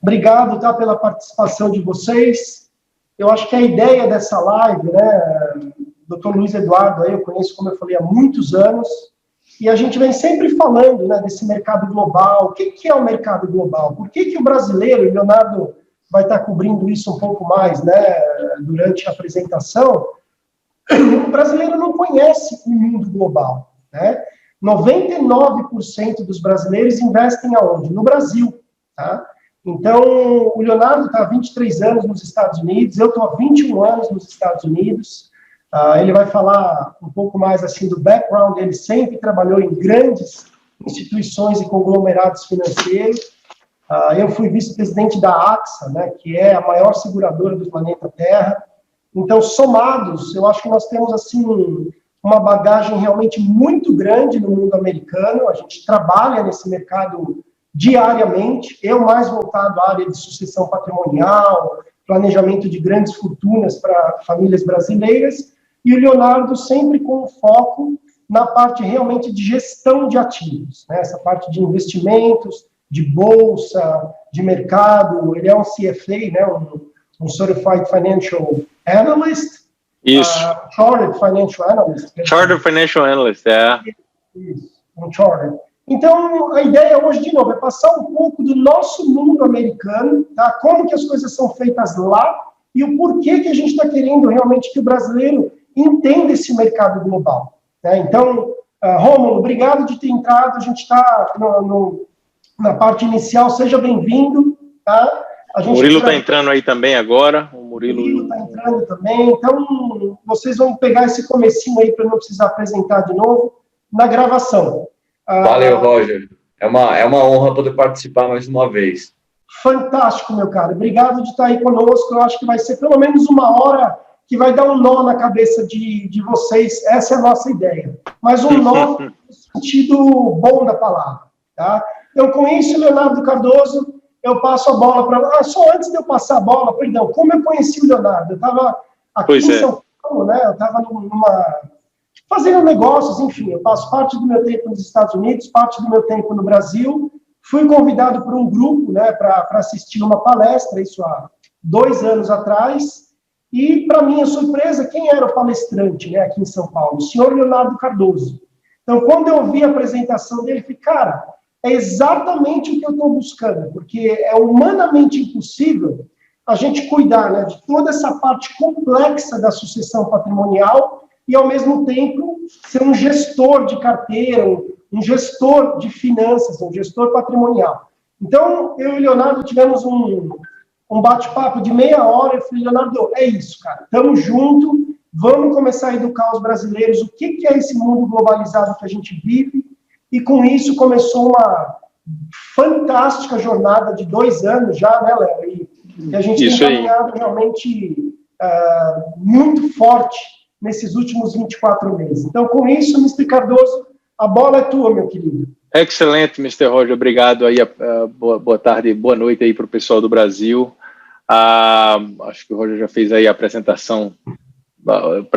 Obrigado, tá, pela participação de vocês. Eu acho que a ideia dessa live, né, Dr. Luiz Eduardo, aí eu conheço, como eu falei, há muitos anos, e a gente vem sempre falando, né, desse mercado global. O que é o mercado global? Por que o brasileiro, e Leonardo vai estar cobrindo isso um pouco mais, né, durante a apresentação, o brasileiro não conhece o mundo global, né? 99% dos brasileiros investem aonde? No Brasil, tá? Então, o Leonardo está há 23 anos nos Estados Unidos, eu estou há 21 anos nos Estados Unidos. Ele vai falar um pouco mais assim do background. Ele sempre trabalhou em grandes instituições e conglomerados financeiros. Eu fui vice-presidente da AXA, né, que é a maior seguradora do planeta Terra. Então, somados, eu acho que nós temos assim uma bagagem realmente muito grande no mundo americano. A gente trabalha nesse mercado diariamente, eu mais voltado à área de sucessão patrimonial, planejamento de grandes fortunas para famílias brasileiras, e o Leonardo sempre com foco na parte realmente de gestão de ativos, né? Essa parte de investimentos, de bolsa, de mercado. Ele é um CFA, né? um Certified Financial Analyst. Isso. Chartered Financial Analyst. Chartered Financial Analyst, é. Isso, um Chartered. Então, a ideia hoje, de novo, é passar um pouco do nosso mundo americano, tá? Como que as coisas são feitas lá e o porquê que a gente está querendo realmente que o brasileiro entenda esse mercado global, né? Então, Rômulo, obrigado de ter entrado. A gente está na parte inicial. Seja bem-vindo, tá? O Murilo está entrando aí também agora. O Murilo está entrando também. Então, vocês vão pegar esse comecinho aí para não precisar apresentar de novo na gravação. Valeu, Roger. É uma honra poder participar mais uma vez. Fantástico, meu cara. Obrigado de estar aí conosco. Eu acho que vai ser pelo menos uma hora que vai dar um nó na cabeça de vocês. Essa é a nossa ideia. Mas um nó no sentido bom da palavra, tá? Então, com isso, Leonardo Cardoso, eu passo a bola para... só antes de eu passar a bola, perdão, como eu conheci o Leonardo? Eu estava aqui em São Paulo, né? Eu estava fazendo negócios, enfim. Eu passo parte do meu tempo nos Estados Unidos, parte do meu tempo no Brasil. Fui convidado por um grupo, né, para assistir uma palestra, isso há 2 anos atrás. E, para minha surpresa, quem era o palestrante, né, aqui em São Paulo? O senhor Leonardo Cardoso. Então, quando eu vi a apresentação dele, falei, cara, é exatamente o que eu estou buscando, porque é humanamente impossível a gente cuidar, né, de toda essa parte complexa da sucessão patrimonial e, ao mesmo tempo, ser um gestor de carteira, um gestor de finanças, um gestor patrimonial. Então, eu e o Leonardo tivemos um bate-papo de meia hora. Eu falei, Leonardo, é isso, cara, estamos juntos, vamos começar a educar os brasileiros o que é esse mundo globalizado que a gente vive. E com isso começou uma fantástica jornada de 2 anos já, né, Léo? E a gente tem caminhado realmente muito forte nesses últimos 24 meses. Então, com isso, Mr. Cardoso, a bola é tua, meu querido. Excelente, Mr. Roger. Obrigado aí. Boa tarde, boa noite aí para o pessoal do Brasil. Acho que o Roger já fez aí a apresentação.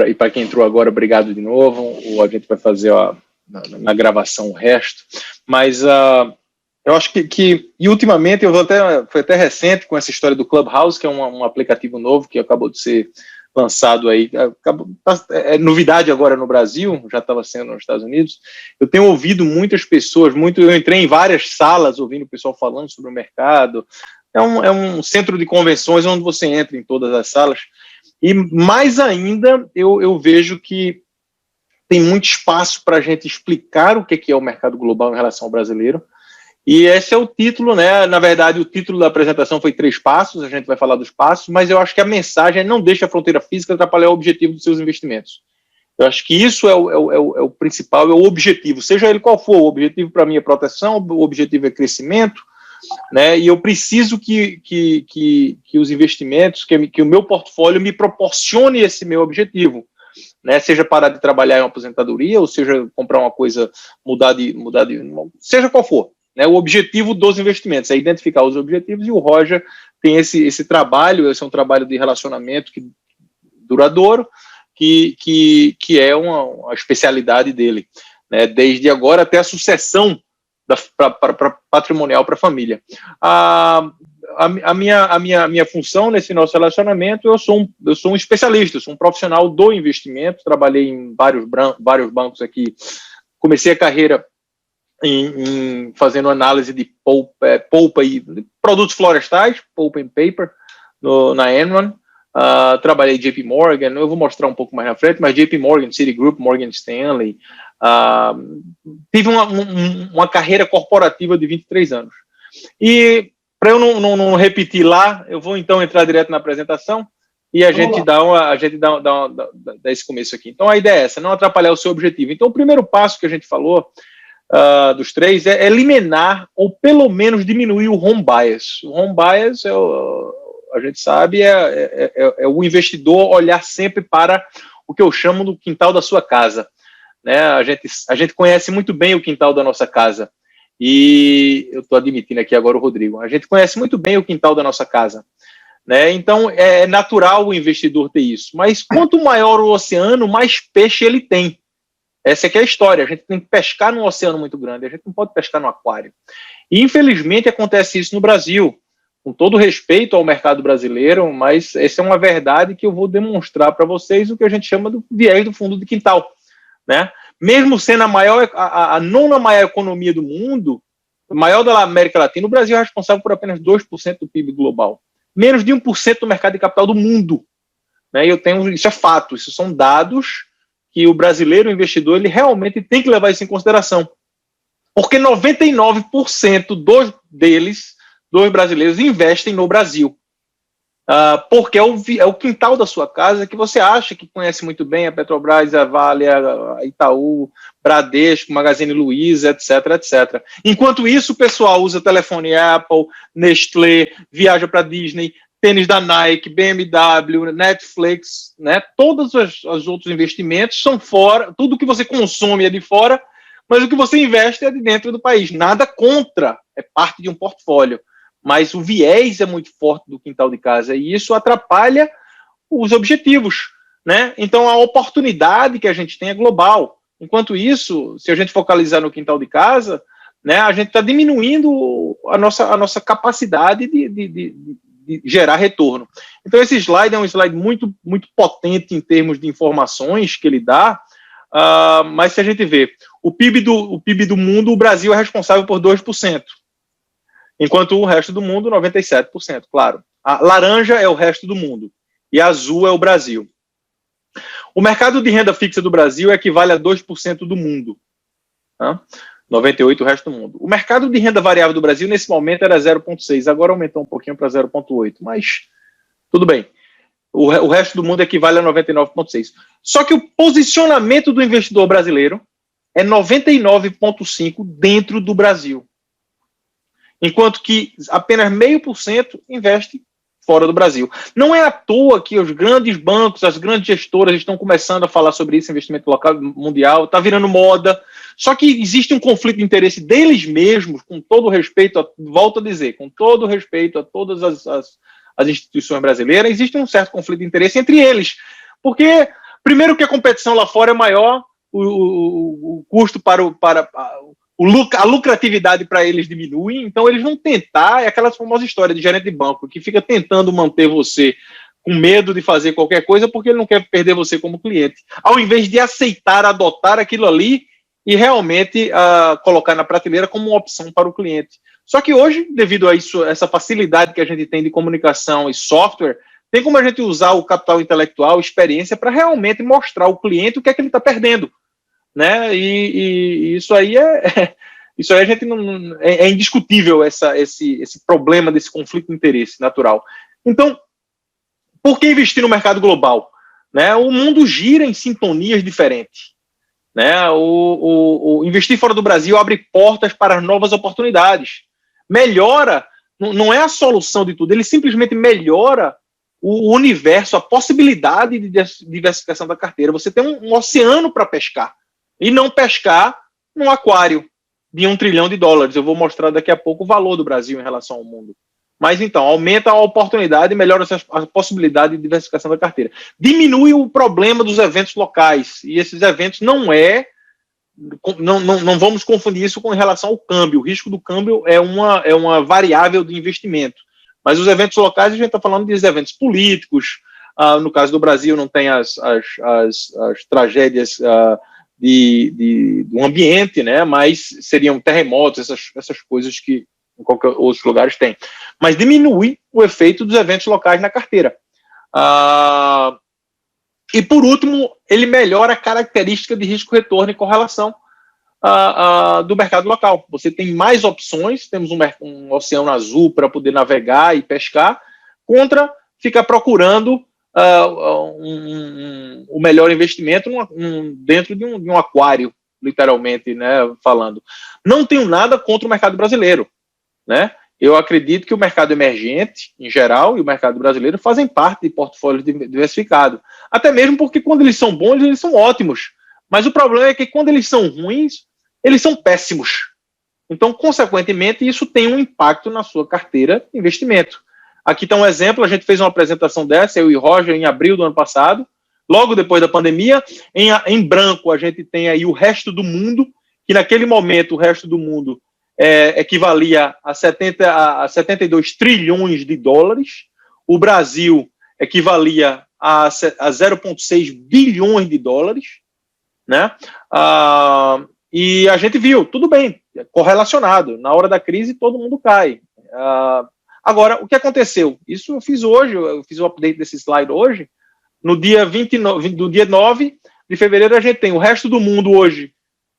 E para quem entrou agora, obrigado de novo. A gente vai fazer na gravação o resto, mas eu acho que e ultimamente foi até recente com essa história do Clubhouse, que é um aplicativo novo que acabou de ser lançado aí, é novidade agora no Brasil, já estava sendo nos Estados Unidos. Eu tenho ouvido muitas pessoas, eu entrei em várias salas ouvindo o pessoal falando sobre o mercado. É um centro de convenções onde você entra em todas as salas, e mais ainda eu vejo que tem muito espaço para a gente explicar o que é o mercado global em relação ao brasileiro. E esse é o título, né? Na verdade, o título da apresentação foi 3 passos, a gente vai falar dos passos, mas eu acho que a mensagem é: não deixe a fronteira física atrapalhar o objetivo dos seus investimentos. Eu acho que isso é o principal, é o objetivo, seja ele qual for. O objetivo para mim é proteção, o objetivo é crescimento, né? E eu preciso que os investimentos, que o meu portfólio me proporcione esse meu objetivo, né? Seja parar de trabalhar em uma aposentadoria, ou seja comprar uma coisa, mudar de seja qual for, né? O objetivo dos investimentos é identificar os objetivos, e o Roger tem esse trabalho. Esse é um trabalho de relacionamento duradouro, que é uma especialidade dele, né? Desde agora até a sucessão patrimonial para a família. a minha função nesse nosso relacionamento, eu sou um especialista, eu sou um profissional do investimento, trabalhei em vários bancos aqui, comecei a carreira fazendo análise de polpa e produtos florestais, pulp and paper, na Enron. Trabalhei JP Morgan, eu vou mostrar um pouco mais na frente, mas JP Morgan, Citigroup, Morgan Stanley. Tive uma carreira corporativa de 23 anos. E, para eu não repetir lá, eu vou então entrar direto na apresentação e a gente dá esse começo aqui. Então, a ideia é essa, não atrapalhar o seu objetivo. Então, o primeiro passo que a gente falou, dos três, é eliminar ou pelo menos diminuir o home bias. O home bias, a gente sabe, é o investidor olhar sempre para o que eu chamo do quintal da sua casa. Né? A gente conhece muito bem o quintal da nossa casa. E eu estou admitindo aqui agora o Rodrigo. A gente conhece muito bem o quintal da nossa casa. Né? Então, é natural o investidor ter isso. Mas quanto maior o oceano, mais peixe ele tem. Essa é que é a história. A gente tem que pescar num oceano muito grande. A gente não pode pescar no aquário. E, infelizmente, acontece isso no Brasil. Com todo respeito ao mercado brasileiro, mas essa é uma verdade que eu vou demonstrar para vocês, o que a gente chama do viés do fundo de quintal. Né? Mesmo sendo a nona maior economia do mundo, maior da América Latina, o Brasil é responsável por apenas 2% do PIB global. Menos de 1% do mercado de capital do mundo. Né? Isso é fato, isso são dados que o brasileiro, o investidor, ele realmente tem que levar isso em consideração. Porque 99% dos brasileiros investem no Brasil. Porque é o quintal da sua casa que você acha que conhece muito bem, a Petrobras, a Vale, a Itaú, Bradesco, Magazine Luiza, etc, etc. Enquanto isso, o pessoal usa telefone Apple, Nestlé, viaja para Disney, tênis da Nike, BMW, Netflix, né? Todos os outros investimentos são fora, tudo que você consome é de fora, mas o que você investe é de dentro do país. Nada contra, é parte de um portfólio. Mas o viés é muito forte do quintal de casa e isso atrapalha os objetivos, né? Então, a oportunidade que a gente tem é global. Enquanto isso, se a gente focalizar no quintal de casa, né, a gente está diminuindo a nossa capacidade de gerar retorno. Então, esse slide é um slide muito, muito potente em termos de informações que ele dá, mas se a gente vê o PIB do mundo, o Brasil é responsável por 2%. Enquanto o resto do mundo, 97%, claro. A laranja é o resto do mundo e a azul é o Brasil. O mercado de renda fixa do Brasil equivale a 2% do mundo. Tá? 98% o resto do mundo. O mercado de renda variável do Brasil, nesse momento, era 0,6%. Agora aumentou um pouquinho para 0,8%, mas tudo bem. O resto do mundo equivale a 99,6%. Só que o posicionamento do investidor brasileiro é 99,5% dentro do Brasil. Enquanto que apenas 0,5% investe fora do Brasil. Não é à toa que os grandes bancos, as grandes gestoras estão começando a falar sobre isso, investimento local mundial, está virando moda. Só que existe um conflito de interesse deles mesmos, com todo respeito, volto a dizer, com todo respeito a todas as instituições brasileiras, existe um certo conflito de interesse entre eles. Porque, primeiro que a competição lá fora é maior, o custo a lucratividade para eles diminui, então eles vão tentar, é aquela famosa história de gerente de banco, que fica tentando manter você com medo de fazer qualquer coisa, porque ele não quer perder você como cliente, ao invés de aceitar, adotar aquilo ali e realmente colocar na prateleira como uma opção para o cliente. Só que hoje, devido a isso, essa facilidade que a gente tem de comunicação e software, tem como a gente usar o capital intelectual, experiência, para realmente mostrar ao cliente o que é que ele está perdendo. Né? E isso aí isso aí a gente não é indiscutível esse problema desse conflito de interesse natural. Então, por que investir no mercado global? Né? O mundo gira em sintonias diferentes. Né? O investir fora do Brasil abre portas para novas oportunidades. Melhora, não é a solução de tudo, ele simplesmente melhora o universo, a possibilidade de diversificação da carteira. Você tem um oceano para pescar. E não pescar num aquário de $1 trilhão. Eu vou mostrar daqui a pouco o valor do Brasil em relação ao mundo. Mas então, aumenta a oportunidade e melhora a possibilidade de diversificação da carteira. Diminui o problema dos eventos locais. E esses eventos não vamos confundir isso com relação ao câmbio. O risco do câmbio é uma variável de investimento. Mas os eventos locais, a gente está falando de eventos políticos. No caso do Brasil, não tem as tragédias do ambiente, né? Mas seriam terremotos, essas coisas que em qualquer outros lugares tem. Mas diminui o efeito dos eventos locais na carteira. E, por último, ele melhora a característica de risco-retorno em correlação do mercado local. Você tem mais opções, temos um oceano azul para poder navegar e pescar, contra ficar procurando o melhor investimento dentro de um aquário, literalmente, né, falando. Não tenho nada contra o mercado brasileiro, né? Eu acredito que o mercado emergente, em geral, e o mercado brasileiro fazem parte de portfólios diversificados. Até mesmo porque quando eles são bons, eles são ótimos. Mas o problema é que quando eles são ruins, eles são péssimos. Então, consequentemente, isso tem um impacto na sua carteira de investimento. Aqui está um exemplo, a gente fez uma apresentação dessa, eu e Roger, em abril do ano passado, logo depois da pandemia. Em branco, a gente tem aí o resto do mundo, que naquele momento o resto do mundo equivalia a 72 trilhões de dólares. O Brasil equivalia a 0,6 bilhões de dólares, né? E a gente viu, tudo bem, correlacionado. Na hora da crise, todo mundo cai. Agora, o que aconteceu? Isso eu fiz hoje, eu fiz o update desse slide hoje. No dia 9 de fevereiro, a gente tem o resto do mundo hoje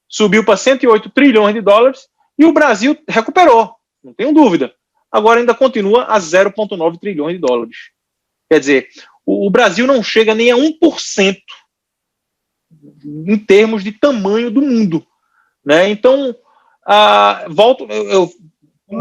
subiu para 108 trilhões de dólares e o Brasil recuperou, não tenho dúvida. Agora ainda continua a 0,9 trilhões de dólares. Quer dizer, o Brasil não chega nem a 1% em termos de tamanho do mundo, né? Então,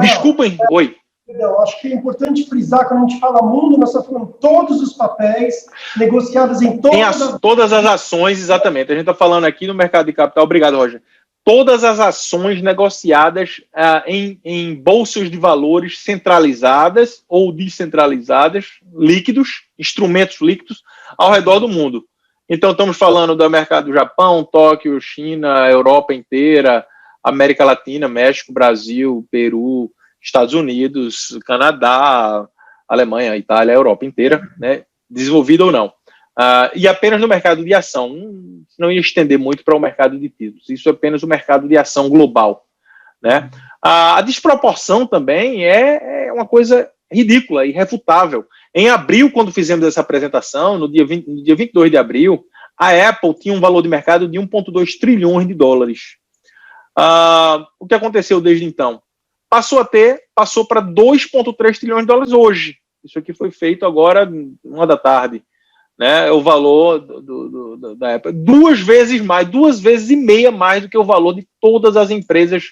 desculpem, oi. Eu acho que é importante frisar, quando a gente fala mundo, nós estamos falando todos os papéis negociados em todas as ações, exatamente. A gente está falando aqui no mercado de capital, obrigado, Roger. Todas as ações negociadas em bolsas de valores centralizadas ou descentralizadas, líquidos, instrumentos líquidos, ao redor do mundo. Então, estamos falando do mercado do Japão, Tóquio, China, Europa inteira, América Latina, México, Brasil, Peru, Estados Unidos, Canadá, Alemanha, Itália, Europa inteira, né, desenvolvida ou não. E apenas no mercado de ação. Não ia estender muito para o mercado de títulos. Isso é apenas o mercado de ação global, né? A desproporção também é uma coisa ridícula, irrefutável. Em abril, quando fizemos essa apresentação, no dia 22 de abril, a Apple tinha um valor de mercado de 1,2 trilhões de dólares. O que aconteceu desde então? Passou para 2,3 trilhões de dólares hoje. Isso aqui foi feito agora, 1 da tarde. Né, o valor da Apple. 2 vezes mais, 2 vezes e meia mais do que o valor de todas as empresas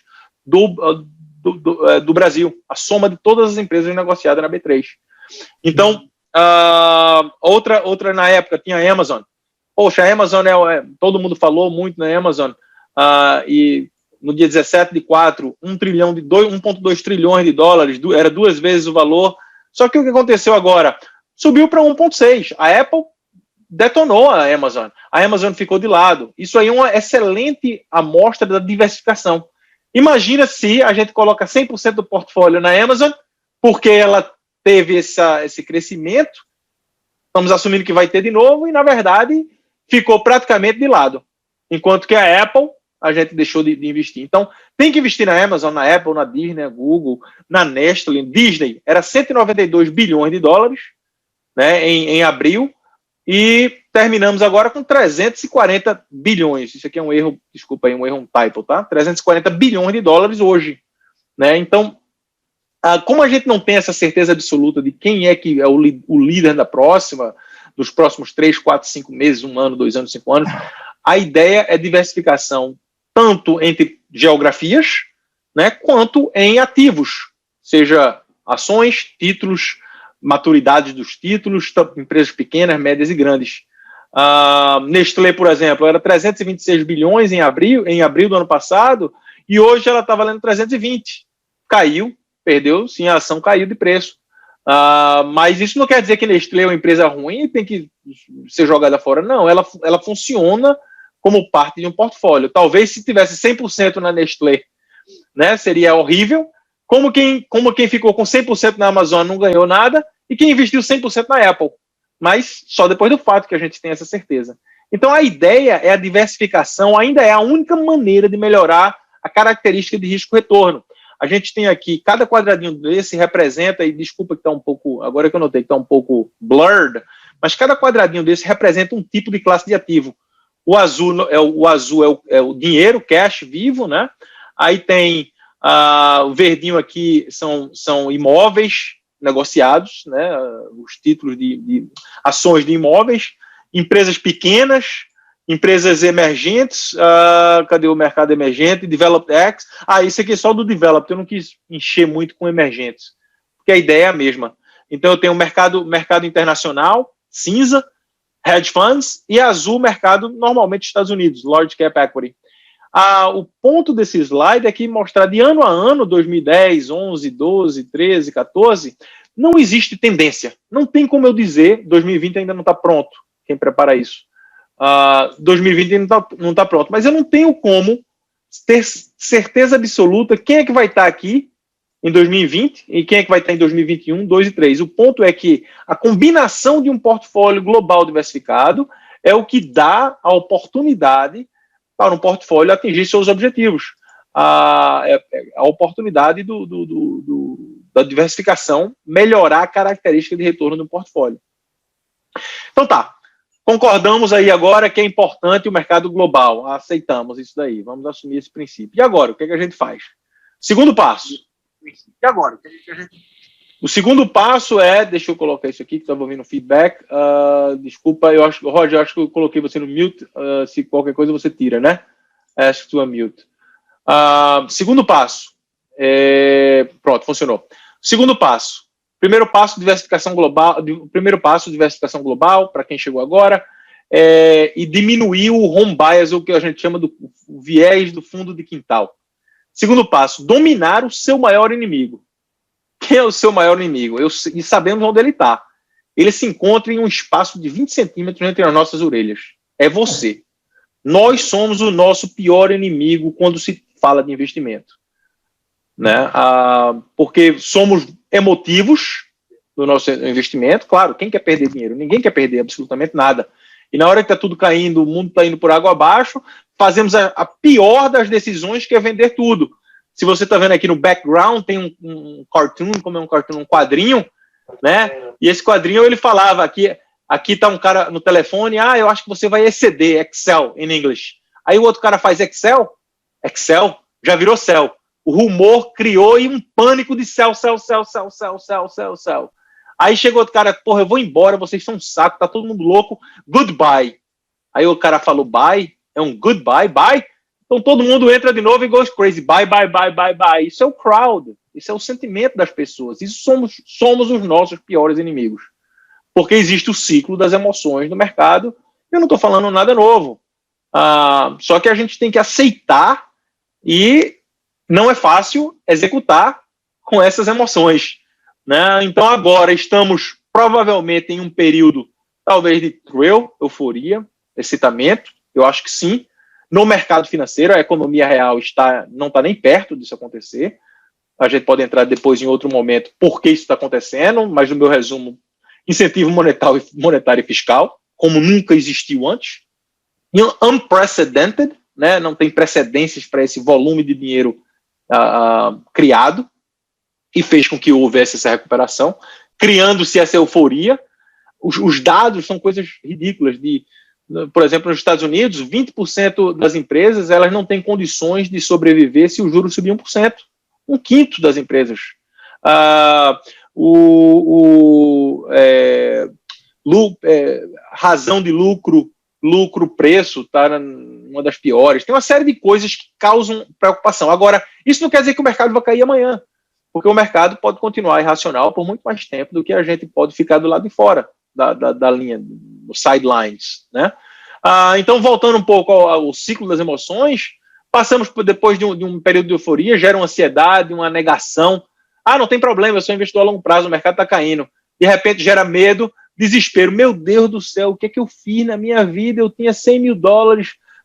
do Brasil. A soma de todas as empresas negociadas na B3. Então, outra na época tinha a Amazon. Poxa, a Amazon, todo mundo falou muito na Amazon. E no dia 17/4, 1,2 trilhões de dólares, era 2 vezes o valor. Só que o que aconteceu agora? Subiu para 1,6. A Apple detonou a Amazon. A Amazon ficou de lado. Isso aí é uma excelente amostra da diversificação. Imagina se a gente coloca 100% do portfólio na Amazon, porque ela teve esse crescimento, estamos assumindo que vai ter de novo, e na verdade ficou praticamente de lado. Enquanto que a Apple, a gente deixou de investir. Então, tem que investir na Amazon, na Apple, na Disney, na Google, na Nestlé. Disney era 192 bilhões de dólares, né, em abril, e terminamos agora com 340 bilhões. Isso aqui é um erro, desculpa aí, um typo, tá? 340 bilhões de dólares hoje, né? Então, como a gente não tem essa certeza absoluta de quem é que é o líder dos próximos 3, 4, 5 meses, 1 ano, 2 anos, 5 anos, a ideia é diversificação tanto entre geografias, né, quanto em ativos, seja ações, títulos, maturidade dos títulos, empresas pequenas, médias e grandes. Nestlé, por exemplo, era 326 bilhões em abril do ano passado, e hoje ela está valendo 320. Caiu, perdeu, sim, a ação caiu de preço. Mas isso não quer dizer que Nestlé é uma empresa ruim e tem que ser jogada fora. Não, ela funciona como parte de um portfólio. Talvez se tivesse 100% na Nestlé, né, seria horrível, como quem ficou com 100% na Amazon não ganhou nada, e quem investiu 100% na Apple. Mas só depois do fato que a gente tem essa certeza. Então a ideia é a diversificação, ainda é a única maneira de melhorar a característica de risco-retorno. A gente tem aqui, cada quadradinho desse representa, e desculpa que está um pouco, agora que eu notei que está um pouco blurred, mas cada quadradinho desse representa um tipo de classe de ativo. O azul é o dinheiro, cash vivo, né? Aí tem o verdinho aqui são imóveis negociados, né? Os títulos de ações de imóveis, empresas pequenas, empresas emergentes, cadê o mercado emergente? Developed X. Isso aqui é só do Developed, eu não quis encher muito com emergentes, porque a ideia é a mesma. Então eu tenho o mercado internacional, cinza, hedge funds, e azul, mercado normalmente Estados Unidos, large cap equity. O ponto desse slide é que mostrar de ano a ano, 2010, 11, 12, 13, 14, não existe tendência. Não tem como eu dizer, 2020 ainda não está pronto, quem prepara isso. 2020 ainda não está pronto, mas eu não tenho como ter certeza absoluta quem é que vai estar aqui em 2020 e quem é que vai estar em 2021, 2 e 3. O ponto é que a combinação de um portfólio global diversificado é o que dá a oportunidade para um portfólio atingir seus objetivos. A oportunidade da diversificação melhorar a característica de retorno do portfólio. Então tá, concordamos aí agora que é importante o mercado global, aceitamos isso daí, vamos assumir esse princípio. E agora, o que é que a gente faz? Segundo passo. E agora, o que a gente... O segundo passo é, deixa eu colocar isso aqui, que estava ouvindo feedback, desculpa, Roger, eu acho que eu coloquei você no mute, se qualquer coisa você tira, né? Ask to unmute. Segundo passo, pronto, funcionou. Segundo passo, primeiro passo, diversificação global, para quem chegou agora, e diminuir o home bias, o que a gente chama do viés do fundo de quintal. Segundo passo, dominar o seu maior inimigo. Quem é o seu maior inimigo? E sabemos onde ele está. Ele se encontra em um espaço de 20 centímetros entre as nossas orelhas. É você. Nós somos o nosso pior inimigo quando se fala de investimento. Né? Porque somos emotivos no nosso investimento. Claro, quem quer perder dinheiro? Ninguém quer perder absolutamente nada. E na hora que está tudo caindo, o mundo está indo por água abaixo, fazemos a pior das decisões, que é vender tudo. Se você está vendo aqui no background, tem um cartoon, como é um cartoon, um quadrinho, né? E esse quadrinho ele falava, aqui está um cara no telefone, eu acho que você vai exceder, Excel, em inglês. Aí o outro cara faz Excel, já virou céu. O rumor criou e um pânico de céu. Aí chegou outro cara, porra, eu vou embora, vocês são um saco, tá todo mundo louco, goodbye. Aí o cara falou, bye, é um goodbye, bye. Então todo mundo entra de novo e goes crazy, bye. Isso é o crowd, isso é o sentimento das pessoas, isso somos os nossos piores inimigos. Porque existe o ciclo das emoções no mercado, eu não estou falando nada novo. Só que a gente tem que aceitar e não é fácil executar com essas emoções. Né? Então agora estamos provavelmente em um período talvez de thrill, euforia, excitamento, eu acho que sim. No mercado financeiro, a economia real não está nem perto disso acontecer. A gente pode entrar depois em outro momento por que isso está acontecendo, mas no meu resumo, incentivo monetário e fiscal, como nunca existiu antes. Unprecedented, né? Não tem precedências para esse volume de dinheiro criado, e fez com que houvesse essa recuperação, criando-se essa euforia. Os dados são coisas ridículas. Por exemplo, nos Estados Unidos, 20% das empresas elas não têm condições de sobreviver se o juro subir 1%. Um quinto das empresas. Razão de lucro-preço está uma das piores. Tem uma série de coisas que causam preocupação. Agora, isso não quer dizer que o mercado vai cair amanhã, porque o mercado pode continuar irracional por muito mais tempo do que a gente pode ficar do lado de fora da linha, dos sidelines, né? Então, voltando um pouco ao ciclo das emoções, passamos depois de um período de euforia, gera uma ansiedade, uma negação. Não tem problema, eu sou investidor a longo prazo, o mercado está caindo. De repente gera medo, desespero. Meu Deus do céu, o que é que eu fiz na minha vida? Eu tinha $100 mil,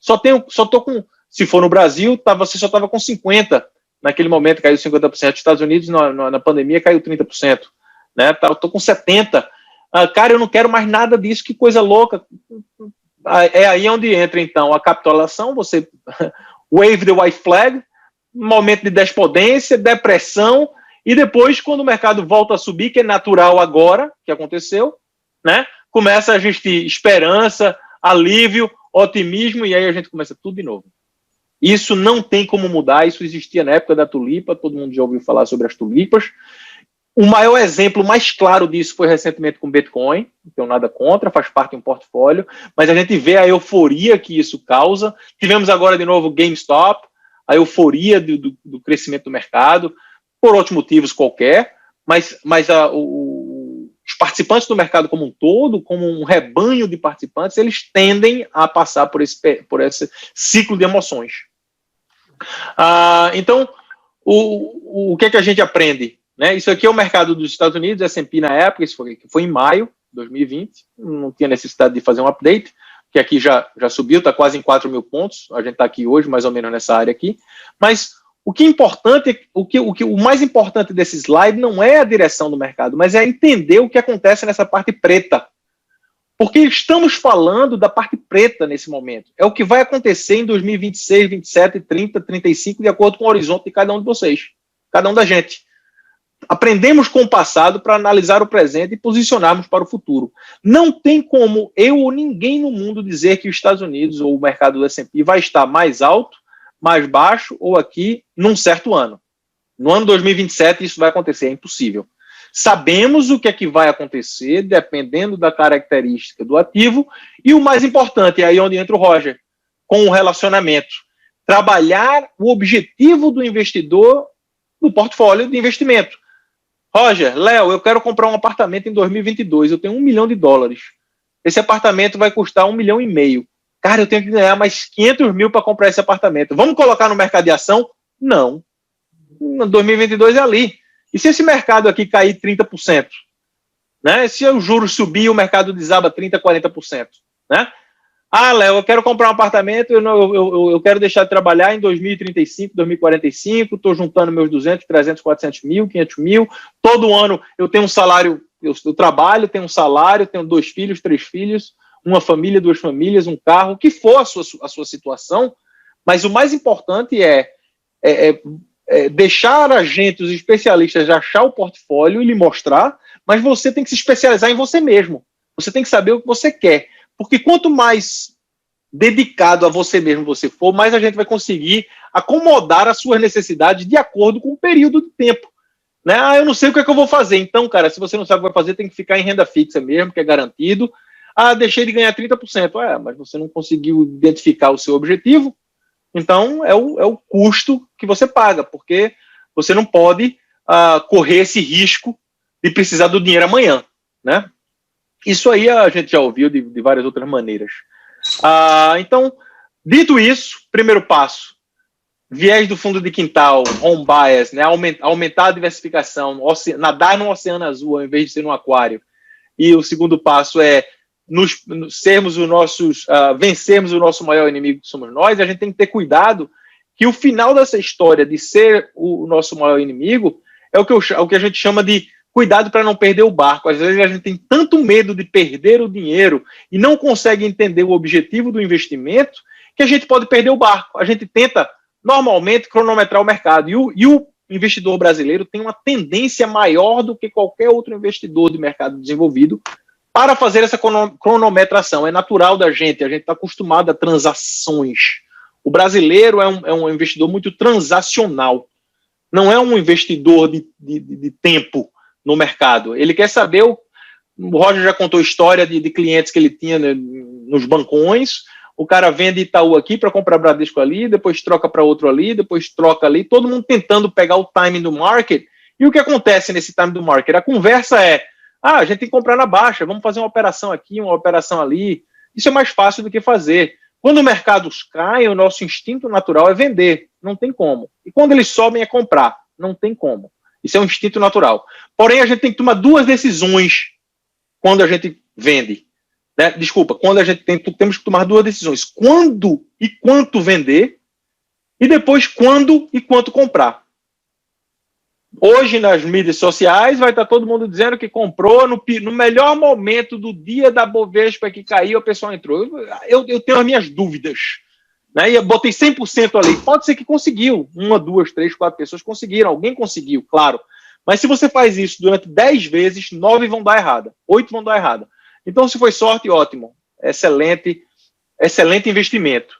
só estou com, se for no Brasil, você só estava com 50. naquele momento caiu 50%, Estados Unidos na pandemia caiu 30%, né? Eu tô com 70%. Cara, eu não quero mais nada disso, que coisa louca. É aí onde entra, então, a capitulação, você wave the white flag, momento de despotência, depressão, e depois, quando o mercado volta a subir, que é natural agora, que aconteceu, né? Começa a existir esperança, alívio, otimismo, e aí a gente começa tudo de novo. Isso não tem como mudar, isso existia na época da tulipa, todo mundo já ouviu falar sobre as tulipas. O maior exemplo mais claro disso foi recentemente com o Bitcoin, não tenho nada contra, faz parte de um portfólio, mas a gente vê a euforia que isso causa. Tivemos agora de novo o GameStop, a euforia do crescimento do mercado, por outros motivos qualquer, mas os participantes do mercado como um todo, como um rebanho de participantes, eles tendem a passar por esse ciclo de emoções. Então, o que é que a gente aprende? Né? Isso aqui é o mercado dos Estados Unidos, S&P na época, isso foi em maio de 2020, não tinha necessidade de fazer um update, que aqui já subiu, está quase em 4 mil pontos, a gente está aqui hoje, mais ou menos nessa área aqui, mas o que é importante, o mais importante desse slide não é a direção do mercado, mas é entender o que acontece nessa parte preta, porque estamos falando da parte preta nesse momento, é o que vai acontecer em 2026, 27, 30, 35, de acordo com o horizonte de cada um de vocês, cada um da gente. Aprendemos com o passado para analisar o presente e posicionarmos para o futuro. Não tem como eu ou ninguém no mundo dizer que os Estados Unidos ou o mercado do S&P vai estar mais alto, mais baixo ou aqui num certo ano. No ano 2027 isso vai acontecer, é impossível. Sabemos o que é que vai acontecer dependendo da característica do ativo e o mais importante, é aí onde entra o Roger, com o relacionamento. Trabalhar o objetivo do investidor no portfólio de investimento. Roger, Léo, eu quero comprar um apartamento em 2022, eu tenho $1 milhão. Esse apartamento vai custar $1,5 milhão. Cara, eu tenho que ganhar mais 500 mil para comprar esse apartamento. Vamos colocar no mercado de ação? Não. 2022 é ali. E se esse mercado aqui cair 30%? Né? Se o juros subir, o mercado desaba 30%, 40%. Né? Léo, eu quero comprar um apartamento, eu quero deixar de trabalhar em 2035, 2045, estou juntando meus 200, 300, 400 mil, 500 mil, todo ano eu tenho um salário, eu trabalho, tenho um salário, tenho 2 filhos, 3 filhos, uma família, 2 famílias, um carro, o que for a sua situação, mas o mais importante é deixar a gente, os especialistas, achar o portfólio e lhe mostrar, mas você tem que se especializar em você mesmo, você tem que saber o que você quer. Porque quanto mais dedicado a você mesmo você for, mais a gente vai conseguir acomodar as suas necessidades de acordo com o período de tempo. Né? Eu não sei o que é que eu vou fazer. Então, cara, se você não sabe o que vai fazer, tem que ficar em renda fixa mesmo, que é garantido. Deixei de ganhar 30%. Mas você não conseguiu identificar o seu objetivo. Então, é o custo que você paga, porque você não pode correr esse risco de precisar do dinheiro amanhã, né? Isso aí a gente já ouviu de várias outras maneiras. Então, dito isso, primeiro passo, viés do fundo de quintal, home bias, né, aumentar a diversificação, nadar no oceano azul ao invés de ser no aquário. E o segundo passo é vencermos o nosso maior inimigo, que somos nós. A gente tem que ter cuidado que o final dessa história de ser o nosso maior inimigo é o que a gente chama de cuidado para não perder o barco. Às vezes a gente tem tanto medo de perder o dinheiro e não consegue entender o objetivo do investimento que a gente pode perder o barco. A gente tenta, normalmente, cronometrar o mercado. E o investidor brasileiro tem uma tendência maior do que qualquer outro investidor de mercado desenvolvido para fazer essa cronometração. É natural da gente, a gente está acostumado a transações. O brasileiro é um investidor muito transacional. Não é um investidor de tempo no mercado. Ele quer saber, o Roger já contou história de clientes que ele tinha nos bancões, o cara vende Itaú aqui para comprar Bradesco ali, depois troca para outro ali, depois troca ali, todo mundo tentando pegar o timing do market. E o que acontece nesse timing do market? A conversa é, a gente tem que comprar na baixa, vamos fazer uma operação aqui, uma operação ali. Isso é mais fácil do que fazer. Quando o mercado cai, o nosso instinto natural é vender, não tem como. E quando eles sobem é comprar, não tem como. Isso é um instinto natural. Porém, a gente tem que tomar 2 decisões quando a gente vende. Né? Desculpa, quando a gente temos que tomar 2 decisões. Quando e quanto vender, e depois quando e quanto comprar. Hoje, nas mídias sociais, vai estar todo mundo dizendo que comprou no melhor momento do dia da Bovespa que caiu, a pessoa entrou. Eu tenho as minhas dúvidas, né? E eu botei 100% ali. Pode ser que conseguiu. 1, 2, 3, 4 pessoas conseguiram. Alguém conseguiu, claro. Mas se você faz isso durante 10 vezes, 9 vão dar errada. 8 vão dar errada. Então, se foi sorte, ótimo. Excelente investimento.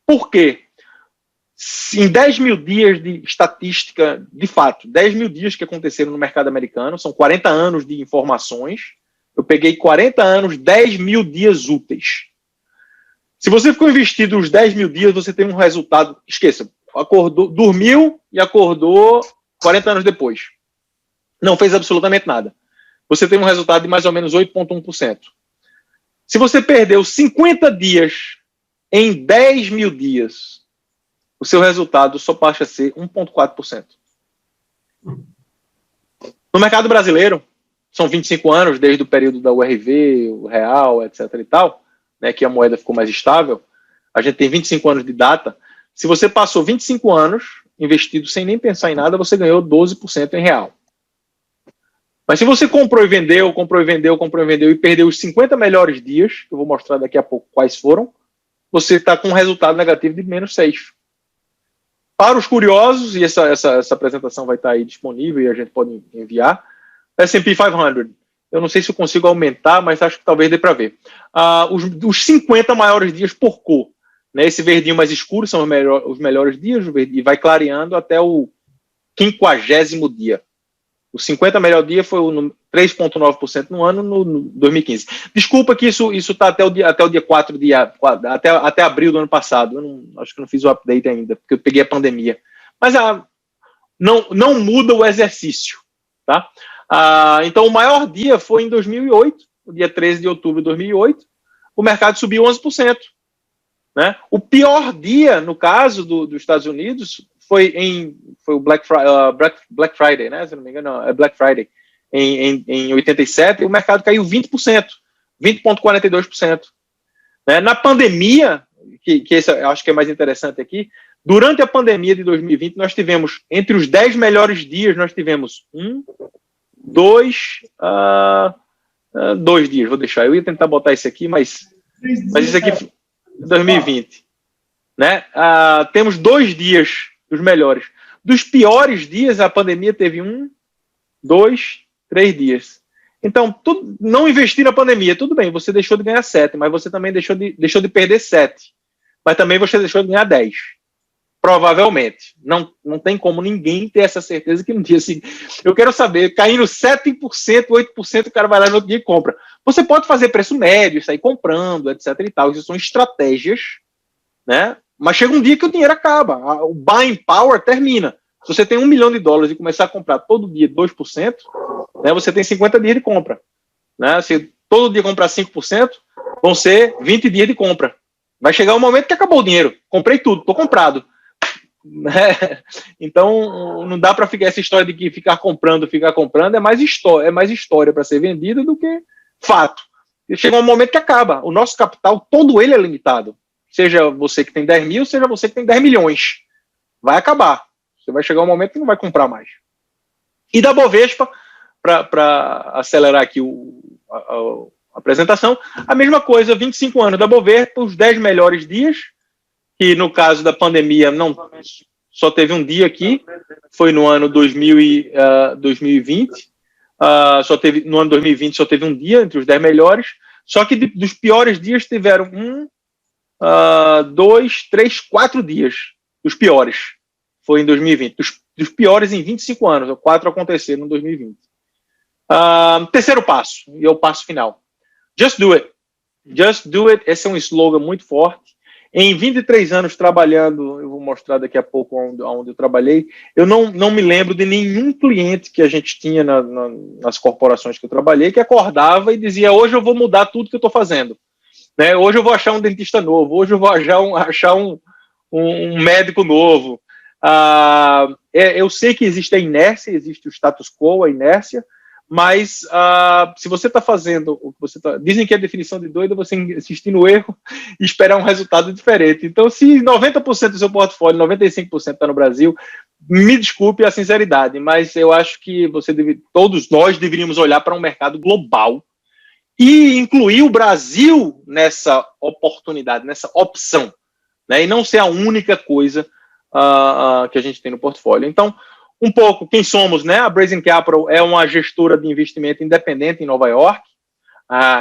Por quê? Em 10 mil dias de estatística, de fato, 10 mil dias que aconteceram no mercado americano, são 40 anos de informações, eu peguei 40 anos, 10 mil dias úteis. Se você ficou investido nos 10 mil dias, você tem um resultado, esqueça, acordou, dormiu e acordou 40 anos depois. Não fez absolutamente nada. Você tem um resultado de mais ou menos 8,1%. Se você perdeu 50 dias em 10 mil dias, o seu resultado só passa a ser 1,4%. No mercado brasileiro, são 25 anos, desde o período da URV, o real, etc. e tal, né, que a moeda ficou mais estável. A gente tem 25 anos de data. Se você passou 25 anos investido sem nem pensar em nada, você ganhou 12% em real. Mas se você comprou e vendeu e perdeu os 50 melhores dias, que eu vou mostrar daqui a pouco quais foram, você está com um resultado negativo de menos 6%. Para os curiosos, e essa apresentação vai estar aí disponível e a gente pode enviar, S&P 500. Eu não sei se eu consigo aumentar, mas acho que talvez dê para ver. Os 50 maiores dias por cor. Né? Esse verdinho mais escuro são os melhores dias, e vai clareando até o 50º dia. O 50 melhor dia foi o 3,9% no ano, no 2015. Desculpa que isso está até o dia 4, até abril do ano passado. Acho que não fiz o update ainda, porque eu peguei a pandemia. Mas não muda o exercício. Tá? Então, o maior dia foi em 2008, o dia 13 de outubro de 2008. O mercado subiu 11%. Né? O pior dia, no caso dos Estados Unidos, foi o Black Friday, né? Se não me engano, é Black Friday, em 87, e o mercado caiu 20%, 20,42%. Né? Na pandemia, que esse eu acho que é mais interessante aqui, durante a pandemia de 2020, nós tivemos, entre os 10 melhores dias, nós tivemos 2 dias, vou deixar, eu ia tentar botar esse aqui, mas isso aqui foi 2020. Né? Temos 2 dias dos melhores. Dos piores dias, a pandemia teve 1, 2, 3 dias. Então, não investir na pandemia, tudo bem, você deixou de ganhar 7, mas você também deixou de perder 7. Mas também você deixou de ganhar 10. Provavelmente. Não tem como ninguém ter essa certeza que no dia seguinte. Eu quero saber, caindo 7%, 8%, o cara vai lá no outro dia e compra. Você pode fazer preço médio, sair comprando, etc. e tal. Isso são estratégias, né? Mas chega um dia que o dinheiro acaba, o buying power termina. Se você tem $1 milhão e começar a comprar todo dia 2%, né, você tem 50 dias de compra. Né? Se todo dia comprar 5%, vão ser 20 dias de compra. Vai chegar um momento que acabou o dinheiro. Comprei tudo, estou comprado. Né? Então, não dá para ficar essa história de que ficar comprando é mais história para ser vendida do que fato. E chega um momento que acaba. O nosso capital, todo ele é limitado. Seja você que tem 10 mil, seja você que tem 10 milhões. Vai acabar. Você vai chegar um momento que não vai comprar mais. E da Bovespa, para acelerar aqui a apresentação, a mesma coisa, 25 anos da Bovespa, os 10 melhores dias, que no caso da pandemia só teve um dia aqui, foi no ano 2020, no ano 2020 só teve um dia entre os 10 melhores, só que dos piores dias tiveram 2, 3, 4 dias, os piores, foi em 2020, dos piores em 25 anos, 4 aconteceram em 2020. Terceiro passo, e é o passo final, just do it. Just do it, esse é um slogan muito forte. Em 23 anos trabalhando, eu vou mostrar daqui a pouco onde eu trabalhei, eu não me lembro de nenhum cliente que a gente tinha nas corporações que eu trabalhei que acordava e dizia, hoje eu vou mudar tudo que eu estou fazendo. Né? Hoje eu vou achar um dentista novo, hoje eu vou achar um médico novo. Eu sei que existe a inércia, existe o status quo, a inércia, mas se você está fazendo o que você está... Dizem que a definição de doido é você insistir no erro e esperar um resultado diferente. Então, se 90% do seu portfólio, 95% está no Brasil, Me desculpe a sinceridade, mas eu acho que todos nós deveríamos olhar para um mercado global e incluir o Brasil nessa oportunidade, nessa opção, né? E não ser a única coisa que a gente tem no portfólio. Então, um pouco quem somos, né? A Brazen Capital é uma gestora de investimento independente em Nova York,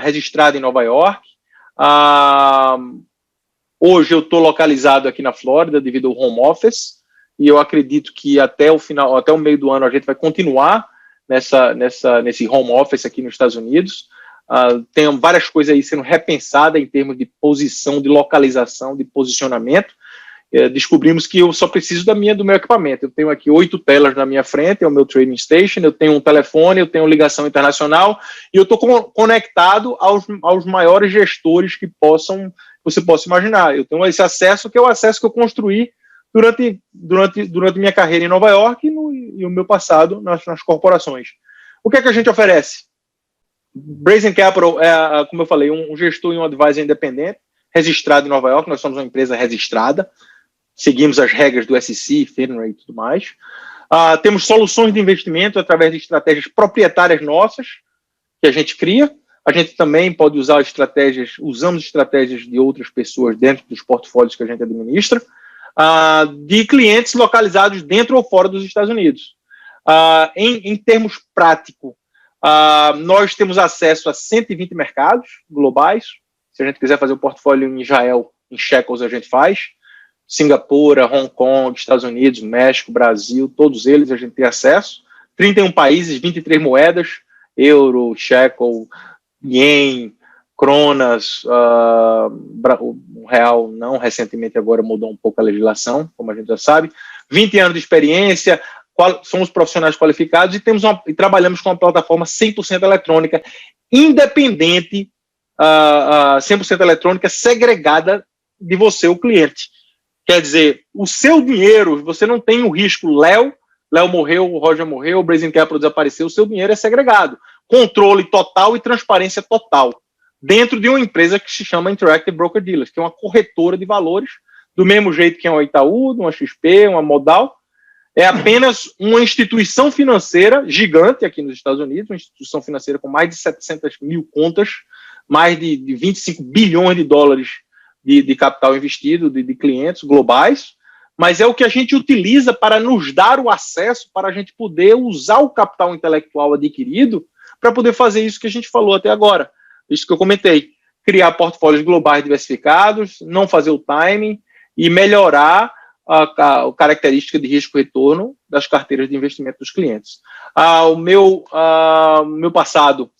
registrada em Nova York. Hoje eu estou localizado aqui na Flórida devido ao home office, e eu acredito que até o meio do ano a gente vai continuar nesse home office aqui nos Estados Unidos. Tem várias coisas aí sendo repensadas em termos de posição, de localização, de posicionamento. Descobrimos que eu só preciso do meu equipamento. Eu tenho aqui 8 telas na minha frente, é o meu trading station, eu tenho um telefone, eu tenho ligação internacional, e eu estou conectado aos maiores gestores que você possa imaginar. Eu tenho esse acesso, que é o acesso que eu construí durante minha carreira em Nova York e o meu passado nas corporações. O que é que a gente oferece? Brazen Capital é, como eu falei, um gestor e um advisor independente, registrado em Nova York. Nós somos uma empresa registrada, seguimos as regras do SEC, FINRA e tudo mais. Temos soluções de investimento através de estratégias proprietárias nossas, que a gente cria. A gente também pode usamos estratégias de outras pessoas dentro dos portfólios que a gente administra, de clientes localizados dentro ou fora dos Estados Unidos. Em termos práticos, nós temos acesso a 120 mercados globais. Se a gente quiser fazer um portfólio em Israel, em shekels, a gente faz. Singapura, Hong Kong, Estados Unidos, México, Brasil, todos eles a gente tem acesso. 31 países, 23 moedas, euro, shekel, yen, kronas, o real não, recentemente agora mudou um pouco a legislação, como a gente já sabe. 20 anos de experiência, somos profissionais qualificados e trabalhamos com uma plataforma 100% eletrônica, independente, 100% eletrônica, segregada de você, o cliente. Quer dizer, o seu dinheiro, você não tem o risco, Léo morreu, o Roger morreu, o Brazen Capital desapareceu, o seu dinheiro é segregado. Controle total e transparência total. Dentro de uma empresa que se chama Interactive Broker Dealers, que é uma corretora de valores, do mesmo jeito que é uma Itaú, uma XP, uma Modal. É apenas uma instituição financeira gigante aqui nos Estados Unidos, uma instituição financeira com mais de 700 mil contas, mais de 25 bilhões de dólares de capital investido, de clientes globais, mas é o que a gente utiliza para nos dar o acesso, para a gente poder usar o capital intelectual adquirido para poder fazer isso que a gente falou até agora. Isso que eu comentei, criar portfólios globais diversificados, não fazer o timing e melhorar a característica de risco-retorno das carteiras de investimento dos clientes. O meu passado,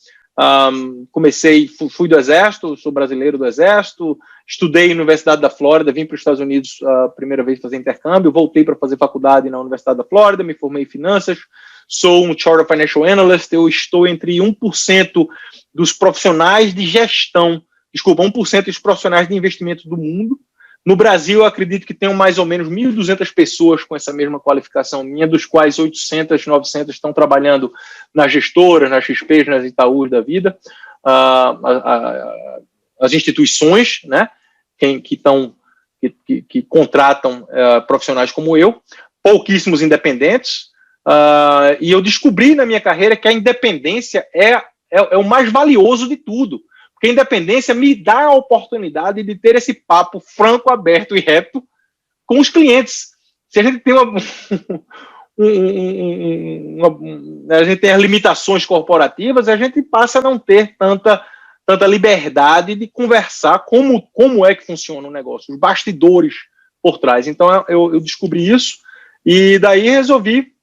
fui do Exército, sou brasileiro do Exército, estudei na Universidade da Flórida, vim para os Estados Unidos a primeira vez fazer intercâmbio, voltei para fazer faculdade na Universidade da Flórida, me formei em finanças, sou um Chartered Financial Analyst, eu estou entre 1% dos profissionais de gestão, 1% dos profissionais de investimento do mundo. No Brasil, eu acredito que tenho mais ou menos 1.200 pessoas com essa mesma qualificação minha, dos quais 800, 900 estão trabalhando nas gestoras, nas XPs, nas Itaús da vida, as instituições, né, que contratam profissionais como eu, pouquíssimos independentes, e eu descobri na minha carreira que a independência é o mais valioso de tudo. Porque a independência me dá a oportunidade de ter esse papo franco, aberto e reto com os clientes. Se a gente tem a gente tem as limitações corporativas, a gente passa a não ter tanta liberdade de conversar como é que funciona o negócio, os bastidores por trás. Então, eu descobri isso e daí resolvi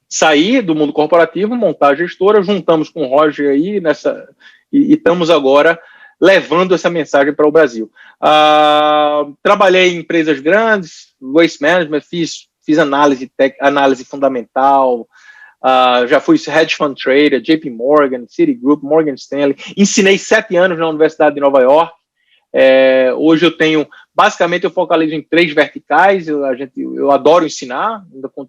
sair do mundo corporativo, montar a gestora, juntamos com o Roger aí e estamos agora levando essa mensagem para o Brasil. Trabalhei em empresas grandes, waste management, fiz análise fundamental, já fui hedge fund trader, JP Morgan, Citigroup, Morgan Stanley, ensinei 7 anos na Universidade de Nova York. Hoje basicamente eu focalizo em 3 verticais, eu adoro ensinar,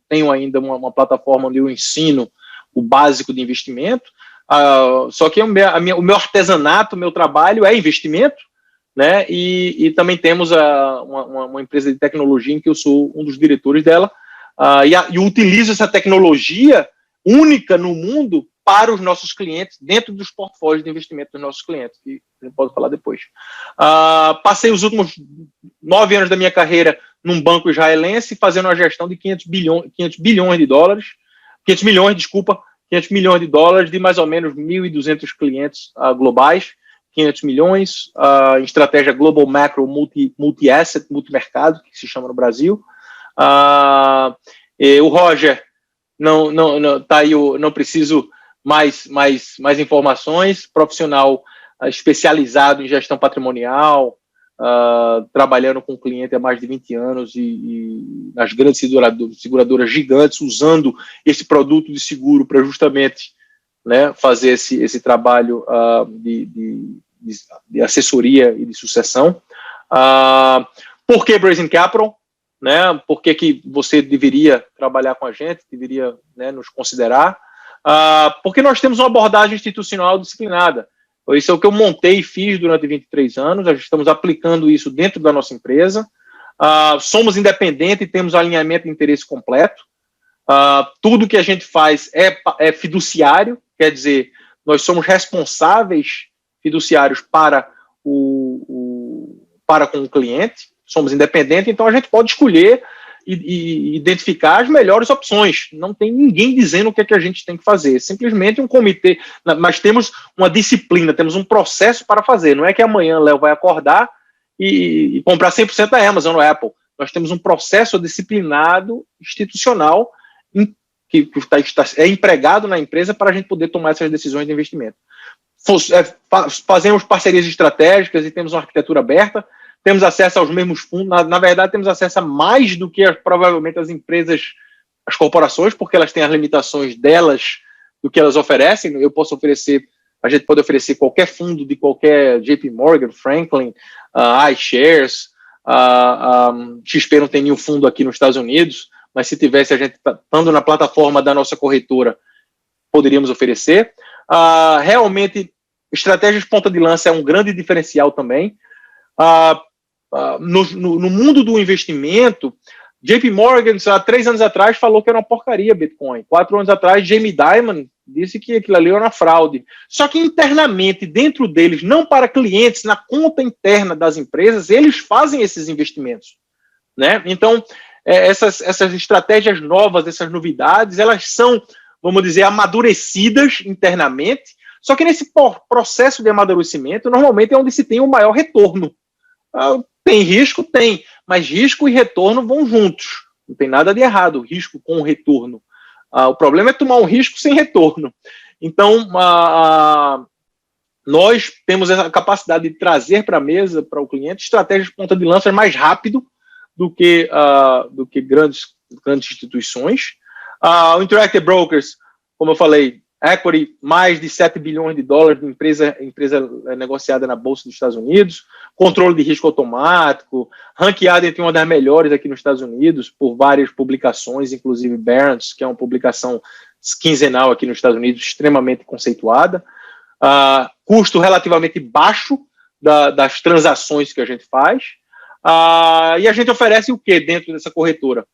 tenho ainda uma plataforma onde eu ensino o básico de investimento, só que o meu artesanato, o meu trabalho é investimento, né? E também temos uma empresa de tecnologia em que eu sou um dos diretores dela, e utilizo essa tecnologia única no mundo para os nossos clientes, dentro dos portfólios de investimento dos nossos clientes, que a gente pode falar depois. Passei os últimos 9 anos da minha carreira num banco israelense, fazendo uma gestão de 500 milhões de dólares de mais ou menos 1.200 clientes globais, 500 milhões, em estratégia Global Macro Multi-Asset, multimercado, que se chama no Brasil. O Roger, tá aí, não preciso mais informações, profissional especializado em gestão patrimonial, trabalhando com cliente há mais de 20 anos e nas grandes seguradoras gigantes, usando esse produto de seguro para justamente, né, fazer esse trabalho de assessoria e de sucessão. Por que Brazen Capital? Né? Por que você deveria trabalhar com a gente, deveria, né, nos considerar? Porque nós temos uma abordagem institucional disciplinada. Isso é o que eu montei e fiz durante 23 anos, nós estamos aplicando isso dentro da nossa empresa. Somos independentes e temos alinhamento de interesse completo. Tudo que a gente faz é fiduciário, quer dizer, nós somos responsáveis fiduciários para com o cliente, somos independentes, então a gente pode escolher e identificar as melhores opções. Não tem ninguém dizendo o que é que a gente tem que fazer, simplesmente um comitê, mas temos uma disciplina, temos um processo para fazer. Não é que amanhã o Léo vai acordar e comprar 100% da Amazon ou Apple. Nós temos um processo disciplinado, institucional, que é empregado na empresa para a gente poder tomar essas decisões de investimento. Fazemos parcerias estratégicas e temos uma arquitetura aberta, temos acesso aos mesmos fundos, na verdade temos acesso a mais do que provavelmente as empresas, as corporações, porque elas têm as limitações delas, do que elas oferecem. A gente pode oferecer qualquer fundo de qualquer JP Morgan, Franklin, iShares, XP não tem nenhum fundo aqui nos Estados Unidos, mas se tivesse, a gente estando na plataforma da nossa corretora, poderíamos oferecer. Realmente, estratégias ponta de lança é um grande diferencial também. No mundo do investimento, JP Morgan, há 3 anos atrás, falou que era uma porcaria Bitcoin. 4 anos atrás, Jamie Dimon disse que aquilo ali era uma fraude. Só que internamente, dentro deles, não para clientes, na conta interna das empresas, eles fazem esses investimentos, né? Então, essas estratégias novas, essas novidades, elas são, vamos dizer, amadurecidas internamente, só que nesse processo de amadurecimento, normalmente é onde se tem o maior retorno. Tem risco? Tem, mas risco e retorno vão juntos. Não tem nada de errado, risco com retorno. O problema é tomar um risco sem retorno. Então, nós temos essa capacidade de trazer para a mesa, para o cliente, estratégias de ponta de lança mais rápido do que grandes instituições. O Interactive Brokers, como eu falei, equity, mais de 7 bilhões de dólares de empresa negociada na Bolsa dos Estados Unidos, controle de risco automático, ranqueada entre uma das melhores aqui nos Estados Unidos por várias publicações, inclusive Barron's, que é uma publicação quinzenal aqui nos Estados Unidos, extremamente conceituada, custo relativamente baixo das transações que a gente faz, e a gente oferece o que dentro dessa corretora?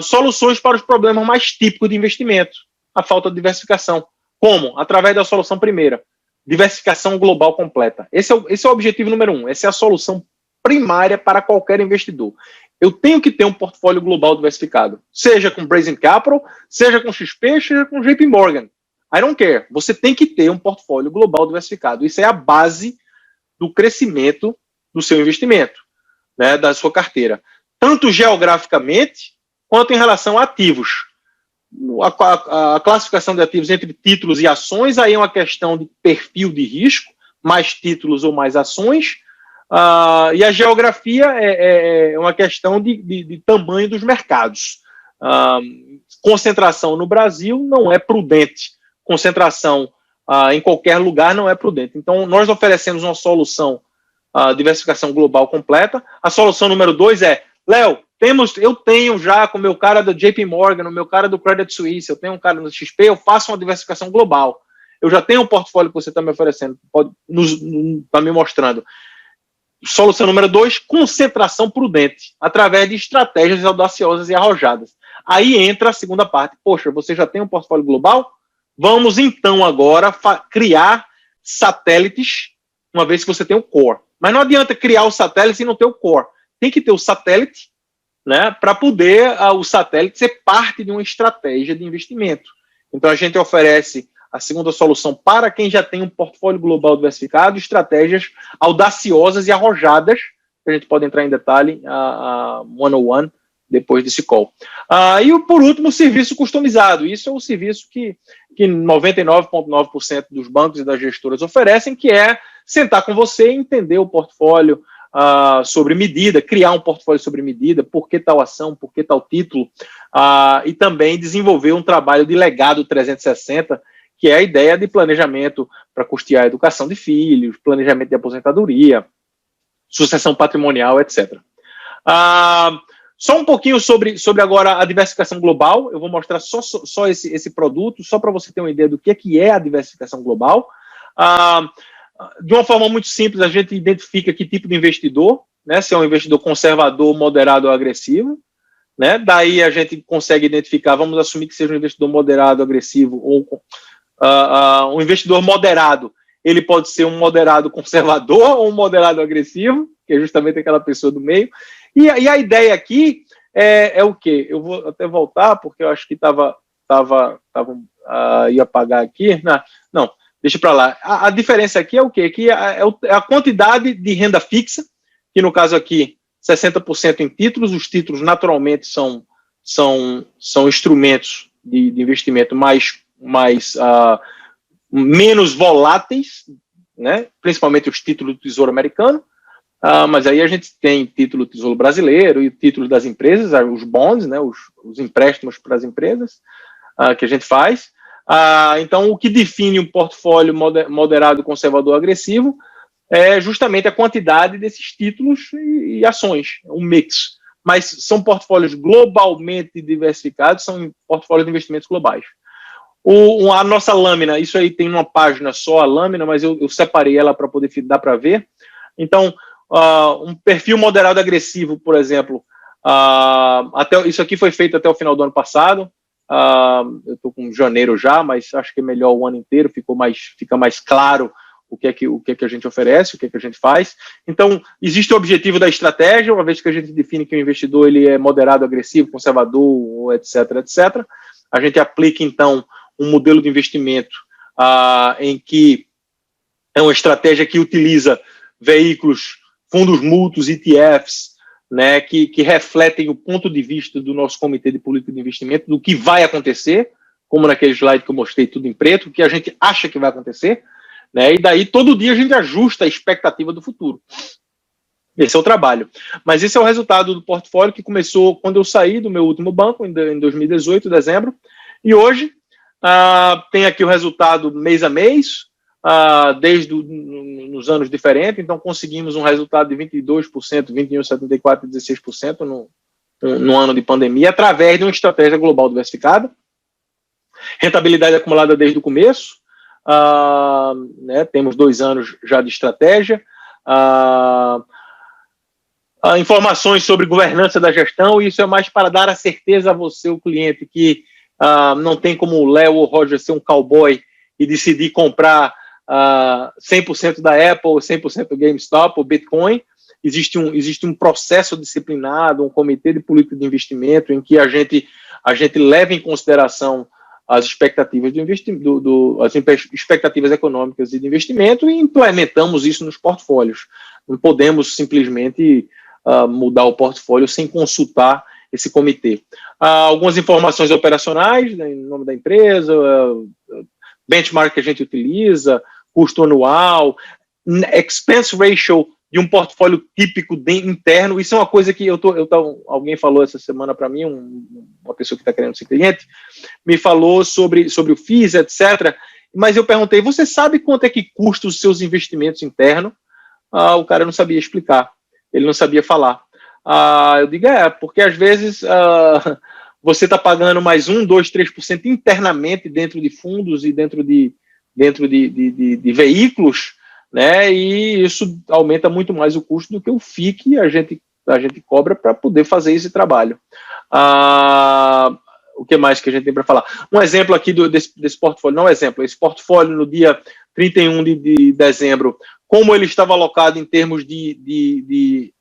Soluções para os problemas mais típicos de investimento. A falta de diversificação. Como? Através da solução primeira. Diversificação global completa. Esse é o objetivo número 1. Essa é a solução primária para qualquer investidor. Eu tenho que ter um portfólio global diversificado. Seja com Brazen Capital, seja com XP, seja com JP Morgan. I don't care. Você tem que ter um portfólio global diversificado. Isso é a base do crescimento do seu investimento, né, da sua carteira. Tanto geograficamente, quanto em relação a ativos. A classificação de ativos entre títulos e ações, aí é uma questão de perfil de risco, mais títulos ou mais ações, e a geografia é uma questão de tamanho dos mercados. Concentração no Brasil não é prudente, concentração em qualquer lugar não é prudente. Então, nós oferecemos uma solução, diversificação global completa. A solução número 2 é, Léo, eu tenho já com o meu cara do JP Morgan, o meu cara do Credit Suisse, eu tenho um cara no XP, eu faço uma diversificação global. Eu já tenho um portfólio que você está me oferecendo, está me mostrando. Solução número 2, concentração prudente, através de estratégias audaciosas e arrojadas. Aí entra a segunda parte. Poxa, você já tem um portfólio global? Vamos, então, agora criar satélites, uma vez que você tem o core. Mas não adianta criar o satélite e não ter o core. Tem que ter o satélite, né, para poder o satélite ser parte de uma estratégia de investimento. Então, a gente oferece a segunda solução para quem já tem um portfólio global diversificado, estratégias audaciosas e arrojadas, que a gente pode entrar em detalhe, one-on-one, depois desse call. E, por último, o serviço customizado. Isso é o serviço que 99,9% dos bancos e das gestoras oferecem, que é sentar com você e entender o portfólio sobre medida, criar um portfólio sobre medida, por que tal ação, por que tal título, e também desenvolver um trabalho de legado 360, que é a ideia de planejamento para custear a educação de filhos, planejamento de aposentadoria, sucessão patrimonial, etc. Só um pouquinho sobre agora a diversificação global. Eu vou mostrar só esse produto, só para você ter uma ideia do que é a diversificação global. De uma forma muito simples, a gente identifica que tipo de investidor, né? Se é um investidor conservador, moderado ou agressivo, né? Daí a gente consegue identificar, vamos assumir que seja um investidor moderado, agressivo, ou um investidor moderado. Ele pode ser um moderado conservador ou um moderado agressivo, que é justamente aquela pessoa do meio. E a ideia aqui é o quê? Eu vou até voltar, porque eu acho que ia apagar aqui. Não, deixa para lá. A diferença aqui é o quê? Que é a quantidade de renda fixa, que no caso aqui, 60% em títulos. Os títulos, naturalmente, são instrumentos de investimento menos voláteis, né? Principalmente os títulos do Tesouro Americano. Mas aí a gente tem título do Tesouro Brasileiro e título das empresas, os bonds, né? Os empréstimos para as empresas que a gente faz. Então, o que define um portfólio moderado, conservador, agressivo é justamente a quantidade desses títulos e ações, um mix. Mas são portfólios globalmente diversificados, são portfólios de investimentos globais. A nossa lâmina, isso aí tem uma página só, a lâmina, mas eu separei ela para poder dar para ver. Então, um perfil moderado agressivo, por exemplo, isso aqui foi feito até o final do ano passado. Eu estou com janeiro já, mas acho que é melhor o ano inteiro, fica mais claro o que é que a gente oferece, o que é que a gente faz. Então, existe o objetivo da estratégia, uma vez que a gente define que o investidor ele é moderado, agressivo, conservador, etc., etc. A gente aplica, então, um modelo de investimento em que é uma estratégia que utiliza veículos, fundos mútuos, ETFs, né, que refletem o ponto de vista do nosso Comitê de Política de Investimento, do que vai acontecer, como naquele slide que eu mostrei tudo em preto, o que a gente acha que vai acontecer, né, e daí todo dia a gente ajusta a expectativa do futuro. Esse é o trabalho. Mas esse é o resultado do portfólio que começou quando eu saí do meu último banco, em 2018, dezembro, e hoje tem aqui o resultado mês a mês, desde nos anos diferentes. Então conseguimos um resultado de 22%, 21%, 74%, 16% no ano de pandemia, através de uma estratégia global diversificada, rentabilidade acumulada desde o começo, né, temos 2 anos já de estratégia, informações sobre governança da gestão. E isso é mais para dar a certeza a você, o cliente, que não tem como o Léo ou o Roger ser um cowboy e decidir comprar 100% da Apple, 100% do GameStop ou Bitcoin. Existe um processo disciplinado, um comitê de política de investimento em que a gente leva em consideração as expectativas as expectativas econômicas e de investimento, e implementamos isso nos portfólios. Não podemos simplesmente mudar o portfólio sem consultar esse comitê. Algumas informações operacionais, né, em nome da empresa, benchmark que a gente utiliza, custo anual, expense ratio de um portfólio típico interno. Isso é uma coisa que alguém falou essa semana para mim, uma pessoa que está querendo ser cliente, me falou sobre o FIIs, etc. Mas eu perguntei, você sabe quanto é que custa os seus investimentos internos? O cara não sabia explicar, ele não sabia falar. Eu digo, porque às vezes você está pagando mais 1%, 2%, 3% internamente dentro de fundos e dentro de veículos, né? E isso aumenta muito mais o custo do que o FII que a gente a gente cobra para poder fazer esse trabalho. O que mais que a gente tem para falar? Um exemplo aqui desse portfólio, não exemplo, esse portfólio no dia 31 de dezembro, como ele estava alocado em termos de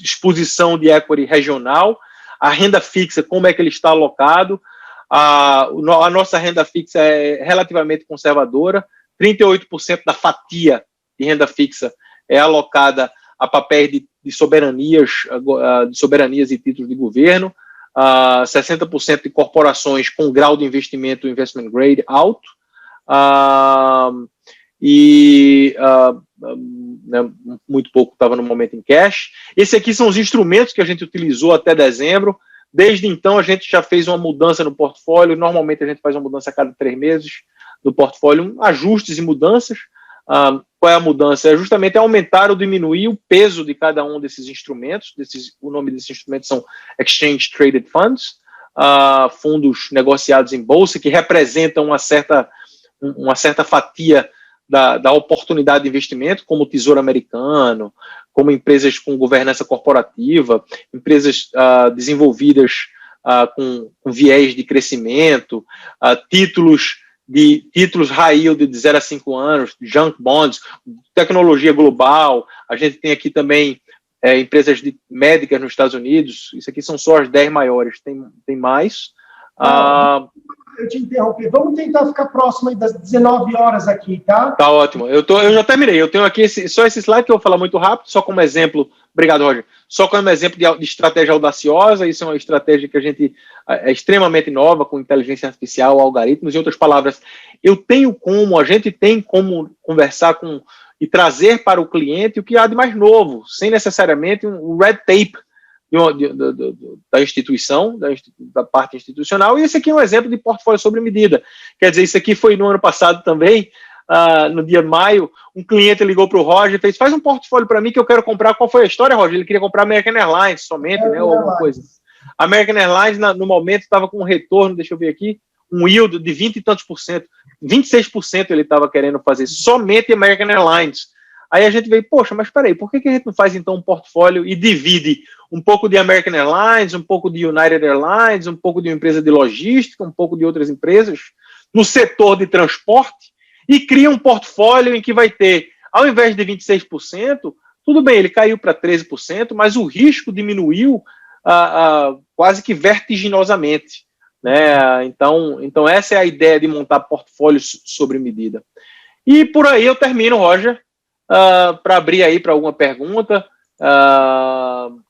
exposição de equity regional, a renda fixa, como é que ele está alocado. A nossa renda fixa é relativamente conservadora, 38% da fatia de renda fixa é alocada a papéis de soberanias e títulos de governo, 60% de corporações com grau de investimento investment grade alto, muito pouco estava no momento em cash. Esse aqui são os instrumentos que a gente utilizou até dezembro. Desde então, a gente já fez uma mudança no portfólio. Normalmente, a gente faz uma mudança a cada 3 meses no portfólio, ajustes e mudanças. Qual é a mudança? É justamente aumentar ou diminuir o peso de cada um desses instrumentos. O nome desses instrumentos são Exchange Traded Funds, fundos negociados em bolsa, que representam uma certa fatia da oportunidade de investimento, como o Tesouro Americano, como empresas com governança corporativa, empresas desenvolvidas com viés de crescimento, títulos high yield de 0 a 5 anos, junk bonds, tecnologia global. A gente tem aqui também empresas médicas nos Estados Unidos. Isso aqui são só as 10 maiores, tem mais. Eu te interrompi. Vamos tentar ficar próximo aí das 19 horas aqui, tá? Tá ótimo. Eu já terminei. Eu tenho aqui só esse slide que eu vou falar muito rápido, só como exemplo. Obrigado, Roger. Só como exemplo de estratégia audaciosa. Isso é uma estratégia que a gente é extremamente nova, com inteligência artificial, algoritmos. Em outras palavras, a gente tem como conversar e trazer para o cliente o que há de mais novo, sem necessariamente um red tape da instituição, da parte institucional. E esse aqui é um exemplo de portfólio sobre medida. Quer dizer, isso aqui foi no ano passado também, no dia de maio, um cliente ligou para o Roger e fez: faz um portfólio para mim que eu quero comprar. Qual foi a história, Roger? Ele queria comprar American Airlines somente, né, ou alguma coisa. A American Airlines, no momento, estava com um retorno, deixa eu ver aqui, um yield de 20 e tantos por cento, 26% ele estava querendo fazer somente American Airlines. Aí a gente veio: poxa, mas peraí, por que a gente não faz então um portfólio e divide um pouco de American Airlines, um pouco de United Airlines, um pouco de uma empresa de logística, um pouco de outras empresas no setor de transporte, e cria um portfólio em que vai ter, ao invés de 26%, tudo bem, ele caiu para 13%, mas o risco diminuiu quase que vertiginosamente, né? Então essa é a ideia de montar portfólios sobre medida. E por aí eu termino, Roger, para abrir aí para alguma pergunta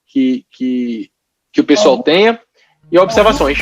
que o pessoal tenha e observações.